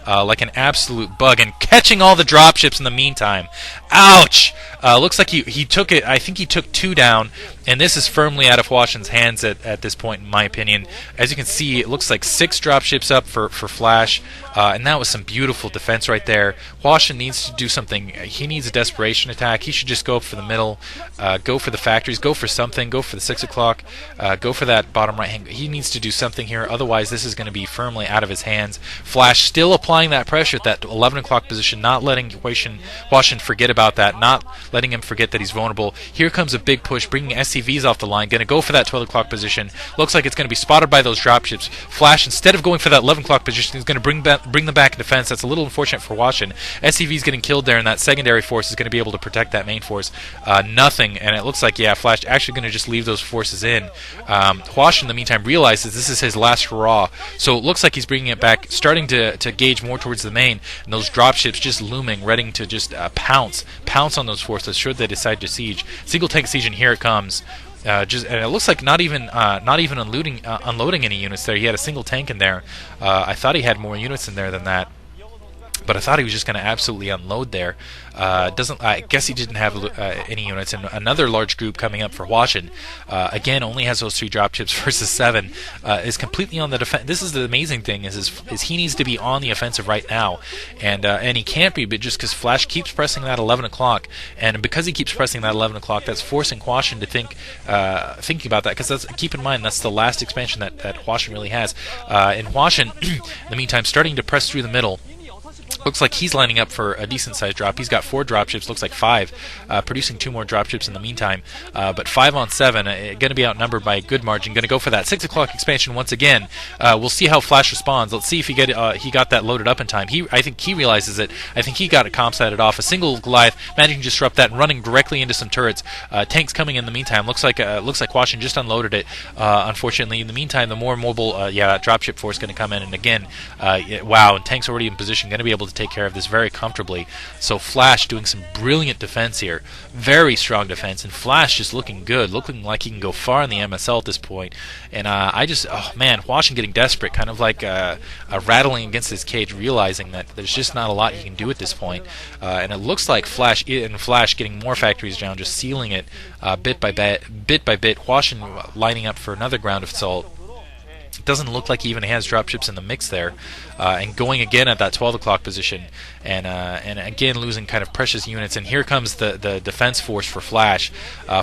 like an absolute bug, and catching all the dropships in the meantime. Ouch! Looks like he took it. I think he took 2 down, and this is firmly out of Hwasin's hands at this point, in my opinion. As you can see, it looks like 6 dropships up for Flash, and that was some beautiful defense right there. Hwasin needs to do something. He needs a desperation attack. He should just go for the middle, go for the factories, go for something, go for the 6 o'clock, go for that bottom right hand. He needs to do something here, otherwise this is going to be firmly out of his hands. Flash still applying that pressure at that 11 o'clock position, not letting Hwasin forget about that, not letting him forget that he's vulnerable. Here comes a big push, bringing SCVs off the line, going to go for that 12 o'clock position. Looks like it's going to be spotted by those dropships. Flash, instead of going for that 11 o'clock position, is going to bring them back in defense. That's a little unfortunate for Hwasin. SCV's getting killed there, and that secondary force is going to be able to protect that main force. Nothing, and it looks like, yeah, Flash actually going to just leave those forces in. Hwasin, in the meantime, realizes this is his last hurrah, so it looks like he's bringing it back, starting to gauge more towards the main, and those dropships just looming, ready to just pounce on those forces should they decide to siege. Single tank siege, and here it comes. And it looks like not even unloading any units there. He had a single tank in there. I thought he had more units in there than that, but I thought he was just going to absolutely unload there. I guess he didn't have any units, and another large group coming up for Hwasin. Again, only has those 3 dropships versus 7. Is completely on the defense. This is the amazing thing is he needs to be on the offensive right now, and he can't be, but just because Flash keeps pressing that 11 o'clock, and because he keeps pressing that 11 o'clock, that's forcing Hwasin to thinking about that. Because keep in mind that's the last expansion that Hwasin really has. And Hwasin, in the meantime, starting to press through the middle. Looks like he's lining up for a decent-sized drop. He's got 4 dropships, looks like 5, producing 2 more dropships in the meantime. But 5 on 7, going to be outnumbered by a good margin. Going to go for that 6 o'clock expansion once again. We'll see how Flash responds. Let's see if he got that loaded up in time. I think he realizes it. I think he got it comp-sighted off. A single Goliath managing to disrupt that and running directly into some turrets. Tanks coming in the meantime. Looks like Hwasin just unloaded it. Unfortunately, in the meantime, the more mobile, that dropship force going to come in. And again, wow, and Tank's already in position, going to be able to take care of this very comfortably. So Flash doing some brilliant defense here, very strong defense, and Flash just looking good, looking like he can go far in the MSL at this point. And Hwasin getting desperate, kind of like rattling against his cage, realizing that there's just not a lot he can do at this point. And it looks like Flash getting more factories down, just sealing it bit by bit. Hwasin lining up for another ground assault. Doesn't look like he even has dropships in the mix there, and going again at that 12 o'clock position, and again losing kind of precious units. And here comes the defense force for Flash.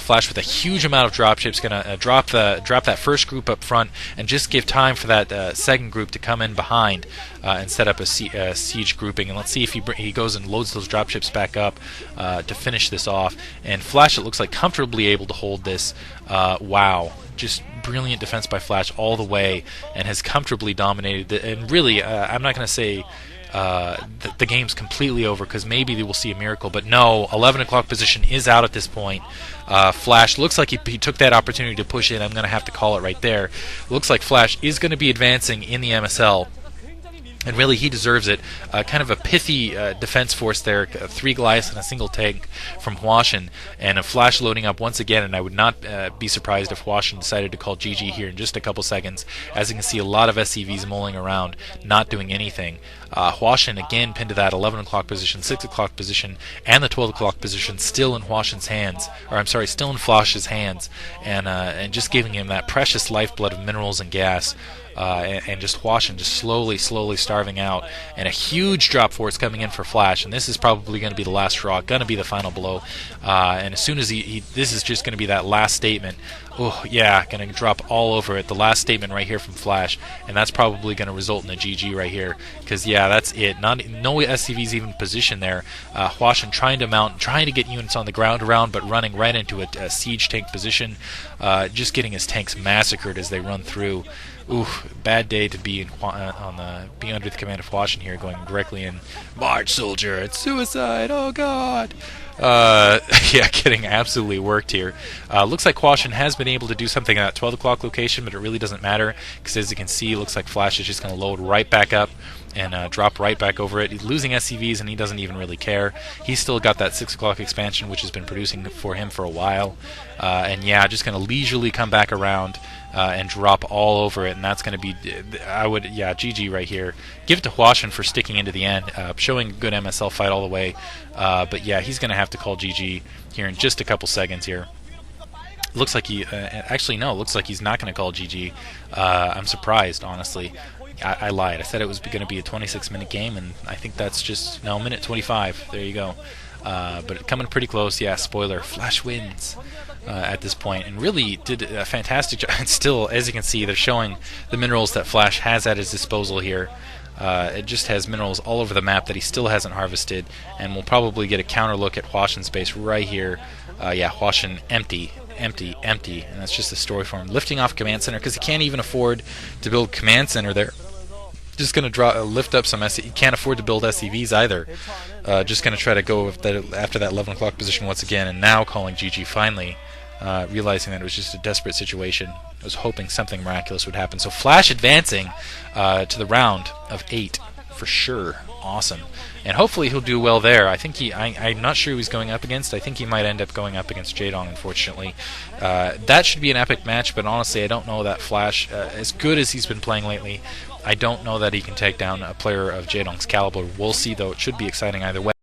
Flash with a huge amount of dropships, gonna drop that first group up front and just give time for that second group to come in behind and set up a siege grouping. And let's see if he goes and loads those dropships back up to finish this off. And Flash, it looks like, comfortably able to hold this. Wow. Just brilliant defense by Flash all the way, and has comfortably dominated. And really, I'm not going to say the game's completely over, because maybe they will see a miracle, but no, 11 o'clock position is out at this point. Flash looks like he took that opportunity to push in. I'm going to have to call it right there. Looks like Flash is going to be advancing in the MSL. And really, he deserves it. Kind of a pithy defense force there. 3 Goliaths and a single tank from Hwasin. And a Flash loading up once again. And I would not be surprised if Hwasin decided to call GG here in just a couple seconds. As you can see, a lot of SCVs mulling around, not doing anything. Hwasin again pinned to that 11 o'clock position, 6 o'clock position, and the 12 o'clock position still in Hwasin's hands. Or I'm sorry, still in Flash's hands. And just giving him that precious lifeblood of minerals and gas. And just Hwasin just slowly starving out, and a huge drop force coming in for Flash, and this is probably going to be the last straw, going to be the final blow. And as soon as this is just going to be that last statement. Oh yeah, going to drop all over it. The last statement right here from Flash, and that's probably going to result in a GG right here, because yeah, that's it. No SCVs even positioned there. Hwasin trying to get units on the ground around, but running right into a siege tank position, just getting his tanks massacred as they run through. Ooh, bad day to be be under the command of Hwasin here, going directly in. March, soldier! It's suicide! Oh God! Yeah, getting absolutely worked here. Looks like Hwasin has been been able to do something at that 12 o'clock location, but it really doesn't matter because, as you can see, it looks like Flash is just going to load right back up and drop right back over it. He's losing SCVs and he doesn't even really care. He's still got that 6 o'clock expansion, which has been producing for him for a while. And yeah, just going to leisurely come back around and drop all over it, and that's going to be, GG right here. Give it to Hwasin for sticking into the end, showing a good MSL fight all the way. But yeah, he's going to have to call GG here in just a couple seconds here. Looks like he, looks like he's not going to call GG. I'm surprised, honestly. I lied. I said it was going to be a 26-minute game, and I think that's just, no, minute 25. There you go. But coming pretty close. Yeah, spoiler, Flash wins at this point, and really did a fantastic job. And still, as you can see, they're showing the minerals that Flash has at his disposal here. It just has minerals all over the map that he still hasn't harvested, and we'll probably get a counter look at Hwasin's base right here. Yeah, Hwasin empty, and that's just a story for him. Lifting off Command Center because he can't even afford to build Command Center there. Just going to lift up some SCVs. He can't afford to build SCVs either. Just going to try to go with that after that 11 o'clock position once again, and now calling GG finally, realizing that it was just a desperate situation. I was hoping something miraculous would happen. So Flash advancing to the round of 8 for sure. Awesome. And hopefully he'll do well there. I think I'm not sure who he's going up against. I think he might end up going up against Jaedong, unfortunately. That should be an epic match, but honestly I don't know that Flash, as good as he's been playing lately, I don't know that he can take down a player of Jaedong's caliber. We'll see, though. It should be exciting either way.